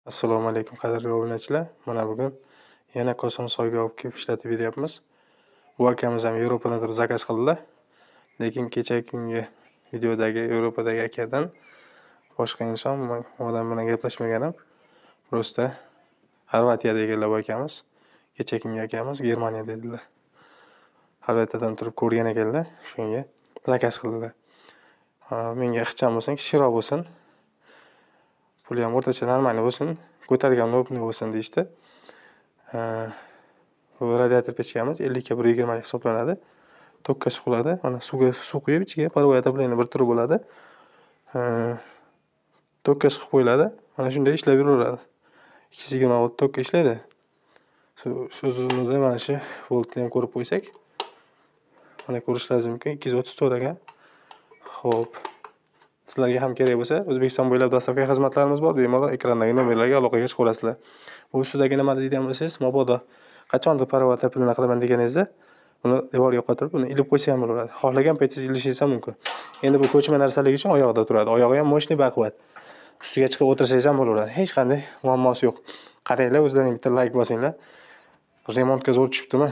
Assalomu alaykum qadrli obunachilar. Mana bugun yana koson soyga olib kelib ishlatib beryapmiz. Bu akamiz ham Yevropadan turib zakaz qildilar. Lekin kechagi kungi videodagi Yevropadagi akadan boshqa inson odam bilan gaplashmaganim. Prosta Xorvatiyada ekanlar bu akamiz. Kechagi kungi akamiz Germaniyada edilar. Xorvatiyadan turib ko'rgan ekanlar, shunga zakaz qildilar. Menga ixcham bo'lsin, kichikroq bo'lsin. Puli ham o'rtacha normalniy bo'lsin, ko'targan nopni bo'lsin deyishdi. Bu radiator pechkamiz 50 ga 120 hisoblanadi. Tokkasi quladi. Mana suv quyib ichiga parvoy отопление bir turi bo'ladi. Tokkasi qilib qo'yiladi. Mana shunday ishlab yuraveradi. 220 volt tokka ishlaydi. Shu zonada mana shu voltni ham ko'rib qo'ysak, mana ko'rishingiz mumkin 234 ekan. Xo'p. Sizlarga ham kerak bo'lsa, O'zbekiston bo'ylab dostavka xizmatlarimiz bor. Bemalol ekrandagi nomerlarga aloqaga chiqib olasizlar. Bu ustidagi nima deydigan bo'lsangiz, mabodo qachondir parvoy отопление qilaman deganingizda, buni devorga qotirib, uni ilib qo'ysa ham bo'laveradi. Xohlagan paytingiz ilishingiz ham mumkin. Endi bu ko'chma narsalar uchun oyog'ida turadi. Oyog'i ham moshni baquvvat. Ustiga chiqib o'tirsangiz ham bo'laveradi. Hech qanday muammosi yo'q. Qaranglar, o'zlaring bitta like bosinglar. Remontga zo'r tushibdimi?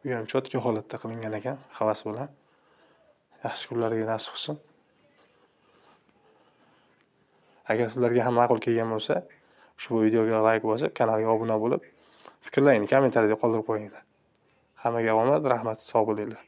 Bu ham cho'tka holatda qilingan ekan, havas bilan. Yaxshi kunlarga nasib qilsin. Agar sizlarga ham ma'qul kelgan bo'lsa, ushbu videoga like bosib, kanalga obuna bo'lib, fikrlaringni kommentariyada qoldirib qo'yinglar. Hammaga omad, rahmat, sog' bo'linglar.